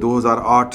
2008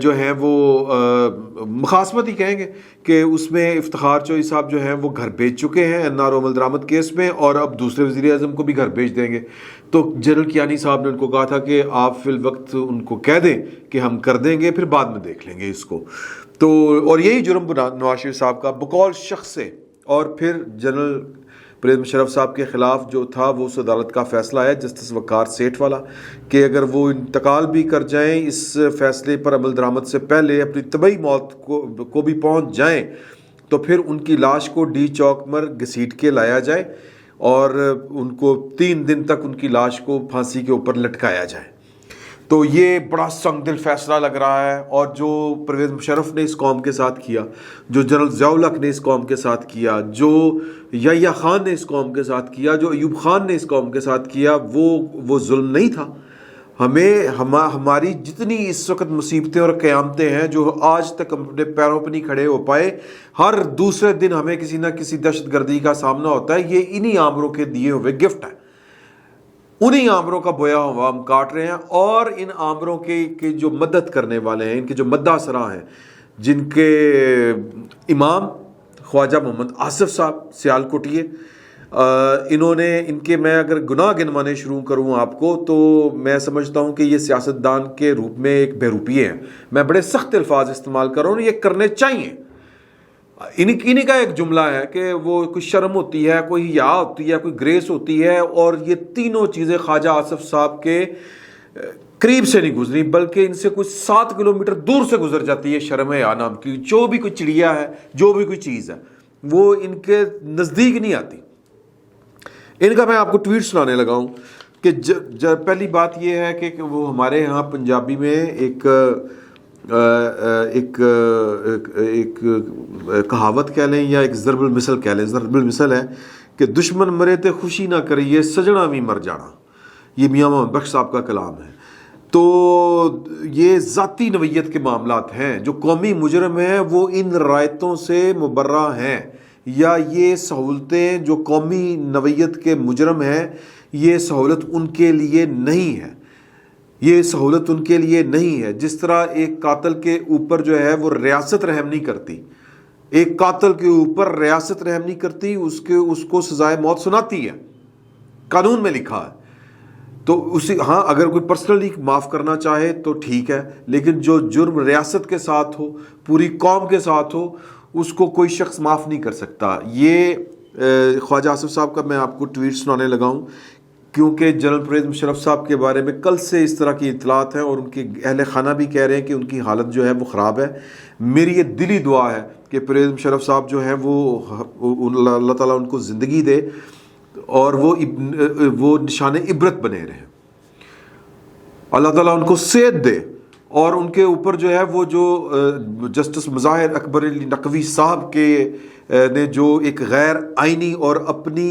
جو ہیں وہ مخاصمت ہی کہیں گے کہ اس میں افتخار چوہدری صاحب جو ہیں وہ گھر بھیج چکے ہیں این آر او عمل درآمد کیس میں، اور اب دوسرے وزیر اعظم کو بھی گھر بھیج دیں گے. تو جنرل کیانی صاحب نے ان کو کہا تھا کہ آپ فی الوقت ان کو کہہ دیں کہ ہم کر دیں گے، پھر بعد میں دیکھ لیں گے اس کو. تو اور یہی جرم نواز شریف صاحب کا بقول شخص سے. اور پھر جنرل پرویز مشرف صاحب کے خلاف جو تھا وہ اس عدالت کا فیصلہ ہے جسٹس وقار سیٹھ والا، کہ اگر وہ انتقال بھی کر جائیں اس فیصلے پر عمل درآمد سے پہلے، اپنی طبعی موت کو بھی پہنچ جائیں، تو پھر ان کی لاش کو ڈی چوک پر گھسیٹ کے لایا جائے اور ان کو 3 دن تک ان کی لاش کو پھانسی کے اوپر لٹکایا جائے. تو یہ بڑا سنگ دل فیصلہ لگ رہا ہے. اور جو پرویز مشرف نے اس قوم کے ساتھ کیا، جو جنرل ضیاء الحق نے اس قوم کے ساتھ کیا، جو یحییٰ خان نے اس قوم کے ساتھ کیا، جو ایوب خان نے اس قوم کے ساتھ کیا، وہ ظلم نہیں تھا. ہماری جتنی اس وقت مصیبتیں اور قیامتیں ہیں جو آج تک اپنے پیروں پہ نہیں کھڑے ہو پائے، ہر دوسرے دن ہمیں کسی نہ کسی دہشت گردی کا سامنا ہوتا ہے. یہ انہی آمروں کے دیے ہوئے گفٹ ہے، انہی آمروں کا بویا ہوا ہم کاٹ رہے ہیں. اور ان آمروں کے جو مدد کرنے والے ہیں، ان کے جو مداح سرا ہیں، جن کے امام خواجہ محمد آصف صاحب سیال کوٹیے، انہوں نے ان کے میں اگر گناہ گنوانے شروع کروں آپ کو تو میں سمجھتا ہوں کہ یہ سیاستدان کے روپ میں ایک بہروپیے ہیں. میں بڑے سخت الفاظ استعمال کر رہا ہوں، یہ کرنے چاہیے. انہی کا ایک جملہ ہے کہ وہ کوئی شرم ہوتی ہے، کوئی حیا ہوتی ہے، کوئی گریس ہوتی ہے، اور یہ تینوں چیزیں خواجہ آصف صاحب کے قریب سے نہیں گزری، بلکہ ان سے کچھ 7 کلومیٹر دور سے گزر جاتی ہے. شرم حیا نام کی جو بھی کوئی چڑیا ہے، جو بھی کوئی چیز ہے، وہ ان کے نزدیک نہیں آتی. ان کا میں آپ کو ٹویٹ سنانے لگا ہوں کہ پہلی بات یہ ہے کہ وہ ہمارے ہاں پنجابی میں ایک کہاوت کہہ لیں یا ایک ضرب المثل کہہ لیں. ضرب المثل ہے کہ دشمن مرے تے خوشی نہ کریے، سجنا بھی مر جانا. یہ میاں محمد بخش صاحب کا کلام ہے. تو یہ ذاتی نوعیت کے معاملات ہیں. جو قومی مجرم ہیں وہ ان رعایتوں سے مبرہ ہیں، یا یہ سہولتیں جو قومی نوعیت کے مجرم ہیں، یہ سہولت ان کے لیے نہیں ہے. یہ سہولت ان کے لیے نہیں ہے. جس طرح ایک قاتل کے اوپر جو ہے وہ ریاست رحم نہیں کرتی، ایک قاتل کے اوپر ریاست رحم نہیں کرتی، اس کو سزائے موت سناتی ہے، قانون میں لکھا ہے. تو ہاں اگر کوئی پرسنلی معاف کرنا چاہے تو ٹھیک ہے، لیکن جو جرم ریاست کے ساتھ ہو، پوری قوم کے ساتھ ہو، اس کو کوئی شخص معاف نہیں کر سکتا. یہ خواجہ آصف صاحب کا میں آپ کو ٹویٹ سنانے لگا ہوں کیونکہ جنرل پرویز مشرف صاحب کے بارے میں کل سے اس طرح کی اطلاعات ہیں، اور ان کے اہل خانہ بھی کہہ رہے ہیں کہ ان کی حالت جو ہے وہ خراب ہے. میری یہ دلی دعا ہے کہ پرویز مشرف صاحب جو ہیں وہ اللہ تعالیٰ ان کو زندگی دے اور وہ نشان عبرت بنے رہے. اللہ تعالیٰ ان کو صحت دے، اور ان کے اوپر جو ہے وہ جو جسٹس مظاہر اکبر علی نقوی صاحب کے نے جو ایک غیر آئینی اور اپنی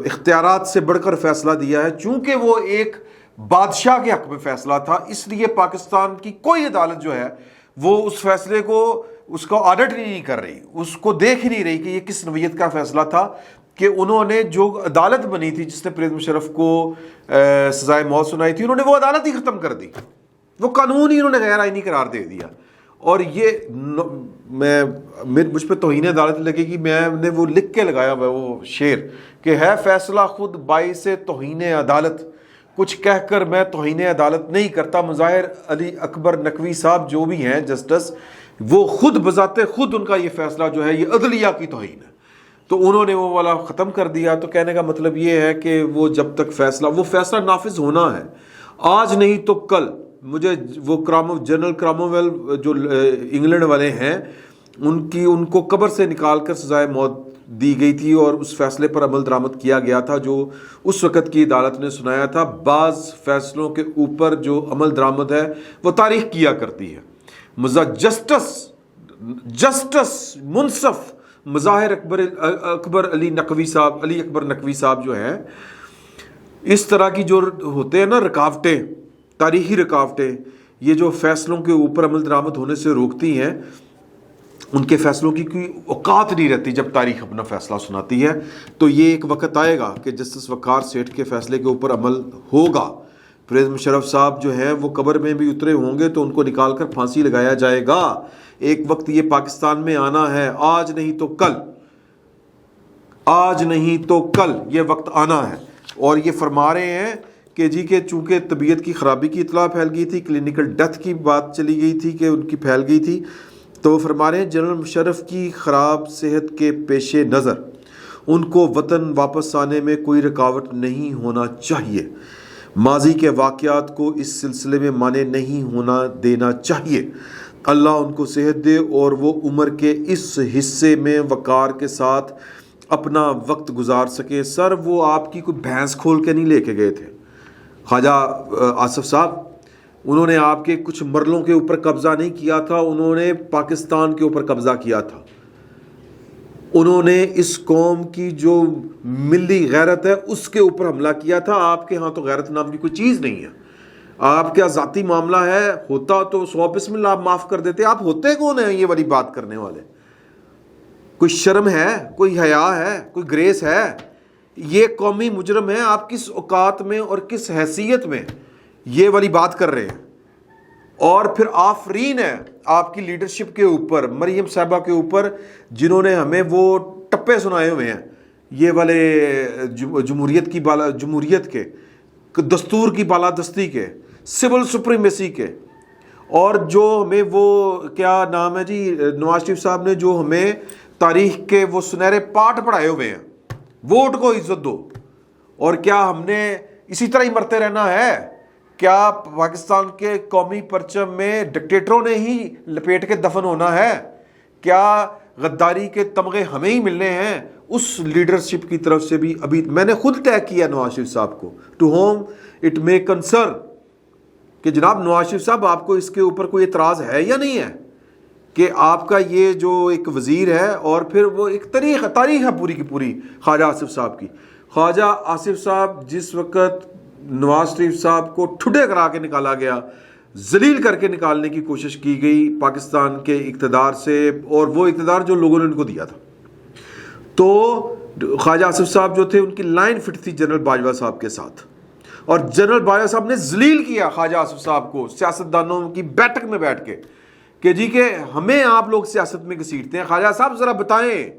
اختیارات سے بڑھ کر فیصلہ دیا ہے، چونکہ وہ ایک بادشاہ کے حق میں فیصلہ تھا، اس لیے پاکستان کی کوئی عدالت جو ہے وہ اس فیصلے کو، اس کو آڈٹ نہیں کر رہی، اس کو دیکھ ہی نہیں رہی کہ یہ کس نوعیت کا فیصلہ تھا. کہ انہوں نے جو عدالت بنی تھی جس نے پرویز مشرف کو سزائے موت سنائی تھی، انہوں نے وہ عدالت ہی ختم کر دی، وہ قانون ہی انہوں نے غیر آئینی قرار دے دیا. اور یہ مجھ پہ توہین عدالت لگے گی، میں نے وہ لکھ کے لگایا وہ شعر کہ ہے فیصلہ خود باعث توہین عدالت، کچھ کہہ کر میں توہین عدالت نہیں کرتا. مظاہر علی اکبر نقوی صاحب جو بھی ہیں جسٹس، وہ خود بذات خود ان کا یہ فیصلہ جو ہے یہ عدلیہ کی توہین ہے. تو انہوں نے وہ والا ختم کر دیا. تو کہنے کا مطلب یہ ہے کہ وہ جب تک وہ فیصلہ نافذ ہونا ہے، آج نہیں تو کل. مجھے وہ جنرل کرامویل جو انگلینڈ والے ہیں، ان کو قبر سے نکال کر سزائے موت دی گئی تھی، اور اس فیصلے پر عمل درآمد کیا گیا تھا جو اس وقت کی عدالت نے سنایا تھا. بعض فیصلوں کے اوپر جو عمل درآمد ہے وہ تاریخ کیا کرتی ہے. جسٹس منصف مظاہر اکبر علی اکبر نقوی صاحب جو ہیں، اس طرح کی جو ہوتے ہیں نا رکاوٹیں، تاریخی رکاوٹیں، یہ جو فیصلوں کے اوپر عمل درآمد ہونے سے روکتی ہیں، ان کے فیصلوں کی کوئی اوقات نہیں رہتی جب تاریخ اپنا فیصلہ سناتی ہے. تو یہ ایک وقت آئے گا کہ جسٹس وقار سیٹھ کے فیصلے کے اوپر عمل ہوگا، پرویز مشرف صاحب جو ہیں وہ قبر میں بھی اترے ہوں گے تو ان کو نکال کر پھانسی لگایا جائے گا. ایک وقت یہ پاکستان میں آنا ہے, آج نہیں تو کل, آج نہیں تو کل یہ وقت آنا ہے. اور یہ فرما رہے ہیں کہ جی کہ چونکہ طبیعت کی خرابی کی اطلاع پھیل گئی تھی, کلینکل ڈیتھ کی بات چلی گئی تھی کہ ان کی پھیل گئی تھی, تو وہ فرما رہے ہیں جنرل مشرف کی خراب صحت کے پیش نظر ان کو وطن واپس آنے میں کوئی رکاوٹ نہیں ہونا چاہیے. ماضی کے واقعات کو اس سلسلے میں مانے نہیں ہونا دینا چاہیے. اللہ ان کو صحت دے اور وہ عمر کے اس حصے میں وقار کے ساتھ اپنا وقت گزار سکے. سر وہ آپ کی کوئی بھینس کھول کے نہیں لے کے گئے تھے خواجہ آصف صاحب, انہوں نے آپ کے کچھ مرلوں کے اوپر قبضہ نہیں کیا تھا, انہوں نے پاکستان کے اوپر قبضہ کیا تھا. انہوں نے اس قوم کی جو ملی غیرت ہے اس کے اوپر حملہ کیا تھا. آپ کے ہاں تو غیرت نام کی کوئی چیز نہیں ہے. آپ کا ذاتی معاملہ ہے, ہوتا تو 100 بسم اللہ آپ معاف کر دیتے. آپ ہوتے کون ہیں یہ والی بات کرنے والے؟ کوئی شرم ہے, کوئی حیا ہے, کوئی گریس ہے؟ یہ قومی مجرم ہے. آپ کس اوقات میں اور کس حیثیت میں یہ والی بات کر رہے ہیں؟ اور پھر آفرین ہے آپ کی لیڈرشپ کے اوپر, مریم صاحبہ کے اوپر, جنہوں نے ہمیں وہ ٹپے سنائے ہوئے ہیں یہ والے جمہوریت کے, دستور کی بالادستی کے, سول سپریمیسی کے, اور جو ہمیں وہ کیا نام ہے جی نواز شریف صاحب نے جو ہمیں تاریخ کے وہ سنہرے پاٹ پڑھائے ہوئے ہیں, ووٹ کو عزت دو. اور کیا ہم نے اسی طرح ہی مرتے رہنا ہے؟ کیا پاکستان کے قومی پرچم میں ڈکٹیٹروں نے ہی لپیٹ کے دفن ہونا ہے؟ کیا غداری کے تمغے ہمیں ہی ملنے ہیں؟ اس لیڈرشپ کی طرف سے بھی ابھی میں نے خود طے کیا نواز شریف صاحب کو, to whom it may concern, کہ جناب نواز شریف صاحب آپ کو اس کے اوپر کوئی اعتراض ہے یا نہیں ہے کہ آپ کا یہ جو ایک وزیر ہے اور پھر وہ ایک تاریخ ہے پوری کی پوری خواجہ آصف صاحب کی. خواجہ آصف صاحب جس وقت نواز شریف صاحب کو ٹھڈے کرا کے نکالا گیا, ذلیل کر کے نکالنے کی کوشش کی گئی پاکستان کے اقتدار سے, اور وہ اقتدار جو لوگوں نے ان کو دیا تھا, تو خواجہ آصف صاحب جو تھے ان کی لائن فٹ تھی جنرل باجوہ صاحب کے ساتھ, اور جنرل باجوہ صاحب نے ذلیل کیا خواجہ آصف صاحب کو سیاستدانوں کی بیٹھک میں بیٹھ کے کہ جی کہ ہمیں آپ لوگ سیاست میں گھسیٹتے ہیں. خواجہ صاحب ذرا بتائیں,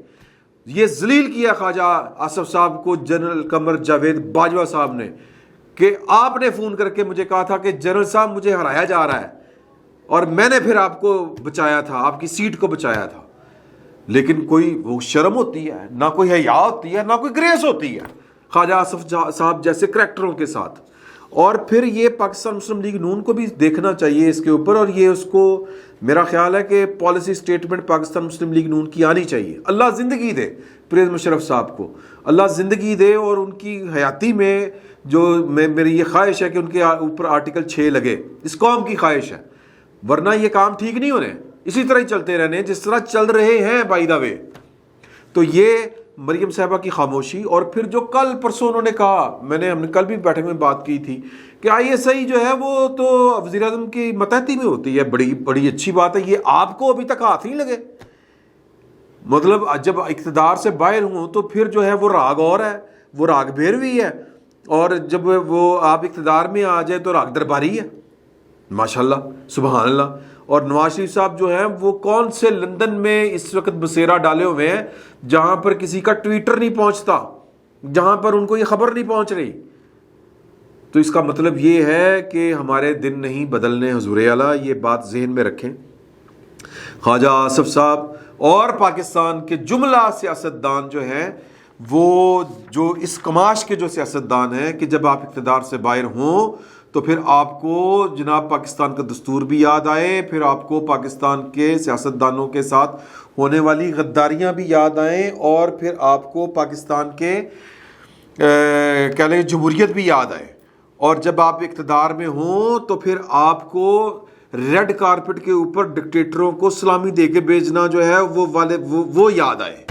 یہ ذلیل کیا خواجہ آصف صاحب کو جنرل قمر جاوید باجوہ صاحب نے کہ آپ نے فون کر کے مجھے کہا تھا کہ جنرل صاحب مجھے ہرایا جا رہا ہے, اور میں نے پھر آپ کو بچایا تھا, آپ کی سیٹ کو بچایا تھا. لیکن کوئی وہ شرم ہوتی ہے, نہ کوئی حیا ہوتی ہے, نہ کوئی گریس ہوتی ہے خواجہ آصف صاحب جیسے کریکٹروں کے ساتھ. اور پھر یہ پاکستان مسلم لیگ نون کو بھی دیکھنا چاہیے اس کے اوپر, اور یہ اس کو میرا خیال ہے کہ پالیسی سٹیٹمنٹ پاکستان مسلم لیگ نون کی آنی چاہیے. اللہ زندگی دے پرویز مشرف صاحب کو, اللہ زندگی دے, اور ان کی حیاتی میں جو میری یہ خواہش ہے کہ ان کے اوپر آرٹیکل 6 لگے, اس قوم کی خواہش ہے, ورنہ یہ کام ٹھیک نہیں ہونے, اسی طرح ہی چلتے رہنے جس طرح چل رہے ہیں بائی دا وے. تو یہ مریم صاحبہ کی خاموشی, اور پھر جو کل پرسوں انہوں نے کہا, ہم نے کل بھی بیٹھک میں بات کی تھی کہ ISI جو ہے وہ تو وزیر اعظم کی ماتحتی میں ہوتی ہے, بڑی اچھی بات ہے. یہ آپ کو ابھی تک ہاتھ نہیں لگے, مطلب جب اقتدار سے باہر ہوں تو پھر جو ہے وہ راگ اور ہے, وہ راگ بھیروی ہے, اور جب وہ آپ اقتدار میں آ جائے تو راگ درباری ہے. ماشاءاللہ سبحان اللہ. اور نواز شریف صاحب جو ہیں وہ کون سے لندن میں اس وقت بسیرا ڈالے ہوئے ہیں جہاں پر کسی کا ٹویٹر نہیں پہنچتا, جہاں پر ان کو یہ خبر نہیں پہنچ رہی. تو اس کا مطلب یہ ہے کہ ہمارے دن نہیں بدلنے حضور اعلیٰ, یہ بات ذہن میں رکھیں. خواجہ آصف صاحب اور پاکستان کے جملہ سیاستدان جو ہیں وہ جو اس کماش کے جو سیاستدان ہیں کہ جب آپ اقتدار سے باہر ہوں تو پھر آپ کو جناب پاکستان کا دستور بھی یاد آئے, پھر آپ کو پاکستان کے سیاستدانوں کے ساتھ ہونے والی غداریاں بھی یاد آئیں, اور پھر آپ کو پاکستان کے کہہ لیں جمہوریت بھی یاد آئے. اور جب آپ اقتدار میں ہوں تو پھر آپ کو ریڈ کارپٹ کے اوپر ڈکٹیٹروں کو سلامی دے کے بھیجنا جو ہے وہ یاد آئے,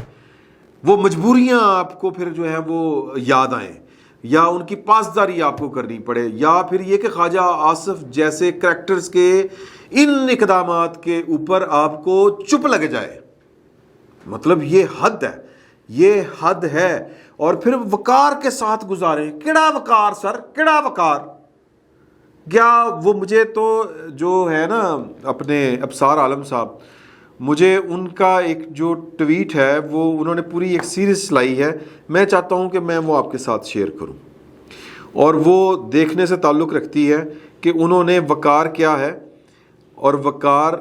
وہ مجبوریاں آپ کو پھر جو ہے وہ یاد آئیں, یا ان کی پاسداری آپ کو کرنی پڑے, یا پھر یہ کہ خواجہ آصف جیسے کریکٹرز کے ان اقدامات کے اوپر آپ کو چپ لگ جائے. مطلب یہ حد ہے, یہ حد ہے. اور پھر وقار کے ساتھ گزاریں. کیڑا وقار سر, کیڑا وقار؟ کیا وہ مجھے تو جو ہے نا اپنے ابصار عالم صاحب، مجھے ان کا ایک جو ٹویٹ ہے وہ انہوں نے پوری ایک سیریز لائی ہے، میں چاہتا ہوں کہ میں وہ آپ کے ساتھ شیئر کروں، اور وہ دیکھنے سے تعلق رکھتی ہے کہ انہوں نے وقار کیا ہے اور وقار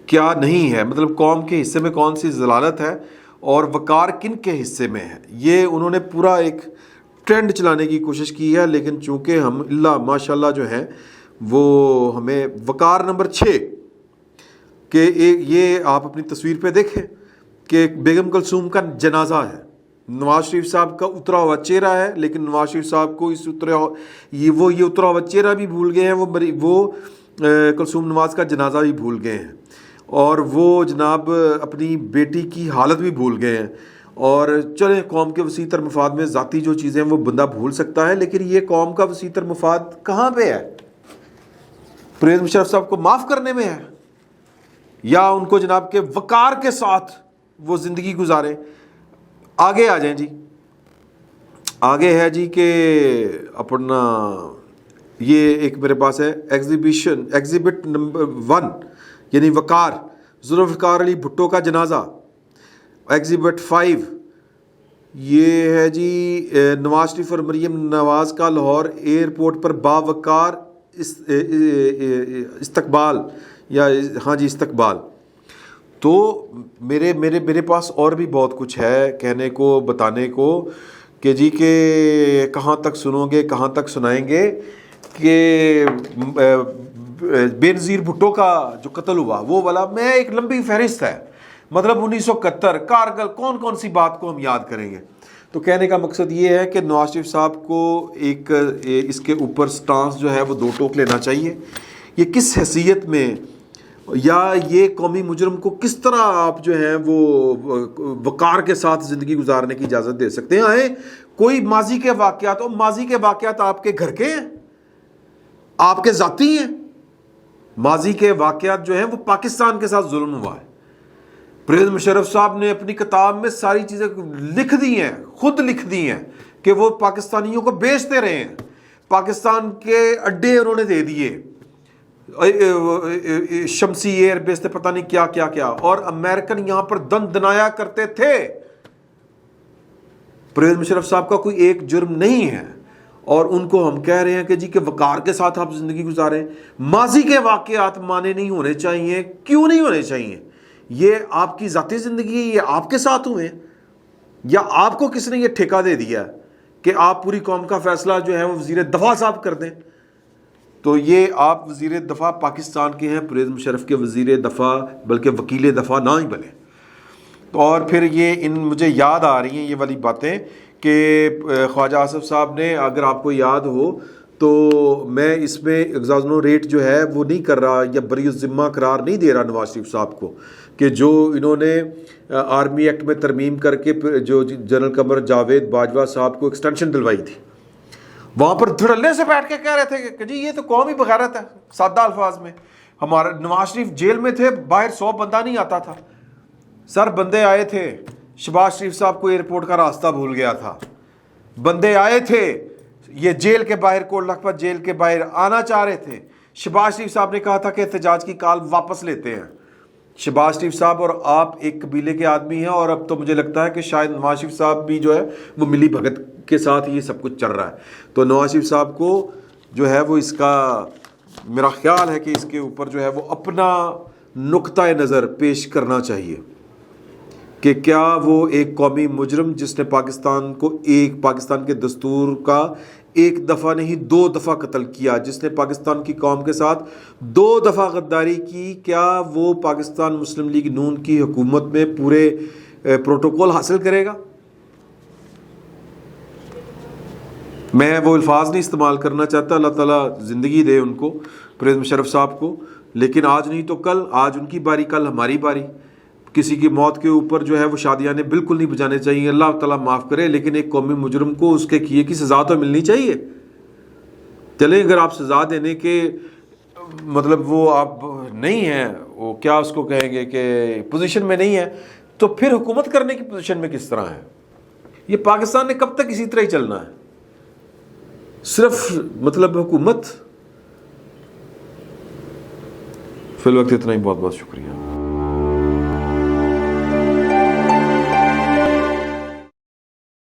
کیا نہیں ہے، مطلب قوم کے حصے میں کون سی ضلالت ہے اور وقار کن کے حصے میں ہے۔ یہ انہوں نے پورا ایک ٹرینڈ چلانے کی کوشش کی ہے، لیکن چونکہ ہم اللہ ماشاءاللہ جو ہیں وہ ہمیں وقار نمبر 6 کہ یہ آپ اپنی تصویر پہ دیکھیں کہ بیگم کلثوم کا جنازہ ہے، نواز شریف صاحب کا اترا ہوا چہرہ ہے، لیکن نواز شریف صاحب کو اس یہ اترا ہوا چہرہ بھی بھول گئے ہیں، وہ کلثوم نواز کا جنازہ بھی بھول گئے ہیں، اور وہ جناب اپنی بیٹی کی حالت بھی بھول گئے ہیں۔ اور چلیں قوم کے وسیع تر مفاد میں ذاتی جو چیزیں وہ بندہ بھول سکتا ہے، لیکن یہ قوم کا وسیع تر مفاد کہاں پہ ہے؟ پرویز مشرف صاحب کو معاف کرنے میں ہے، یا ان کو جناب کے وقار کے ساتھ وہ زندگی گزاریں؟ آگے آ جائیں جی، آگے ہے جی کہ اپنا یہ ایک میرے پاس ہے ایگزیبٹ نمبر 1 یعنی وقار، ذوالفقار علی بھٹو کا جنازہ۔ ایگزیبٹ 5 یہ ہے جی نواز شریف اور مریم نواز کا لاہور ایئرپورٹ پر باوقار استقبال، یا ہاں جی استقبال۔ تو میرے پاس اور بھی بہت کچھ ہے کہنے کو، بتانے کو، کہ جی کہ کہاں تک سنو گے، کہاں تک سنائیں گے، کہ بے نظیر بھٹو کا جو قتل ہوا وہ والا میں ایک لمبی فہرست ہے، مطلب 1971 کارگل، کون کون سی بات کو ہم یاد کریں گے۔ تو کہنے کا مقصد یہ ہے کہ نواز شریف صاحب کو ایک اس کے اوپر سٹانس جو ہے وہ 2 ٹوک لینا چاہیے۔ یہ کس حیثیت میں، یا یہ قومی مجرم کو کس طرح آپ جو ہیں وہ وقار کے ساتھ زندگی گزارنے کی اجازت دے سکتے ہیں؟ آئیں کوئی ماضی کے واقعات، اور ماضی کے واقعات آپ کے گھر کے ہیں، آپ کے ذاتی ہیں؟ ماضی کے واقعات جو ہیں وہ پاکستان کے ساتھ ظلم ہوا ہے۔ پرویز مشرف صاحب نے اپنی کتاب میں ساری چیزیں لکھ دی ہیں، خود لکھ دی ہیں کہ وہ پاکستانیوں کو بیچتے رہے ہیں، پاکستان کے اڈے انہوں نے دے دیے، شمسی ایئر بیس سے پتہ نہیں کیا کیا کیا، اور امریکن یہاں پر دن دنایا کرتے تھے۔ پرویز مشرف صاحب کا کوئی ایک جرم نہیں ہے، اور ان کو ہم کہہ رہے ہیں کہ جی کہ وقار کے ساتھ آپ زندگی گزاریں۔ ماضی کے واقعات مانے نہیں ہونے چاہیے، کیوں نہیں ہونے چاہیے؟ یہ آپ کی ذاتی زندگی ہے، یہ آپ کے ساتھ ہوئے ہیں، یا آپ کو کس نے یہ ٹھیکہ دے دیا کہ آپ پوری قوم کا فیصلہ جو ہے وہ وزیر دفاع صاحب کر دیں؟ تو یہ آپ وزیر دفاع پاکستان کے ہیں، پرویز مشرف کے وزیر دفاع بلکہ وکیل دفاع نہ ہی بنے۔ اور پھر یہ مجھے یاد آ رہی ہیں یہ والی باتیں کہ خواجہ آصف صاحب نے، اگر آپ کو یاد ہو تو میں اس میں ایگزازنوریٹ جو ہے وہ نہیں کر رہا، یا بری الذمہ قرار نہیں دے رہا نواز شریف صاحب کو، کہ جو انہوں نے آرمی ایکٹ میں ترمیم کر کے جو جنرل قمر جاوید باجوہ صاحب کو ایکسٹینشن دلوائی تھی، وہاں پر دھڑلے سے بیٹھ کے کہہ رہے تھے کہ جی یہ تو قومی بغیرت ہے، سادہ الفاظ میں۔ ہمارا نواز شریف جیل میں تھے، باہر 100 بندہ نہیں آتا تھا، سر بندے آئے تھے، شہباز شریف صاحب کو ایئرپورٹ کا راستہ بھول گیا تھا، بندے آئے تھے، یہ جیل کے باہر کوٹ لکھپت جیل کے باہر آنا چاہ رہے تھے، شہباز شریف صاحب نے کہا تھا کہ احتجاج کی کال واپس لیتے ہیں۔ شہباز شریف صاحب اور آپ ایک قبیلے کے آدمی ہیں، اور اب تو مجھے لگتا ہے کہ شاید نواز شریف صاحب بھی جو ہے وہ ملی بھگت کے ساتھ یہ سب کچھ چل رہا ہے۔ تو نواز شریف صاحب کو جو ہے وہ اس کا میرا خیال ہے کہ اس کے اوپر جو ہے وہ اپنا نقطۂ نظر پیش کرنا چاہیے کہ کیا وہ ایک قومی مجرم جس نے پاکستان کے دستور کا 1 دفعہ نہیں 2 دفعہ قتل کیا، جس نے پاکستان کی قوم کے ساتھ 2 دفعہ غداری کی، کیا وہ پاکستان مسلم لیگ نون کی حکومت میں پورے پروٹوکول حاصل کرے گا؟ میں وہ الفاظ نہیں استعمال کرنا چاہتا، اللہ تعالیٰ زندگی دے ان کو، پرویز مشرف صاحب کو، لیکن آج نہیں تو کل، آج ان کی باری کل ہماری باری۔ کسی کی موت کے اوپر جو ہے وہ شادیانے بالکل نہیں بجانے چاہیے، اللہ تعالیٰ معاف کرے، لیکن ایک قومی مجرم کو اس کے کیے کی سزا تو ملنی چاہیے۔ چلیں اگر آپ سزا دینے کے مطلب وہ آپ نہیں ہیں، وہ کیا اس کو کہیں گے کہ پوزیشن میں نہیں ہے، تو پھر حکومت کرنے کی پوزیشن میں کس طرح ہے؟ یہ پاکستان نے کب تک اسی طرح ہی چلنا ہے؟ صرف مطلب حکومت. فی الوقت اتنا ہی. بہت بہت شکریہ.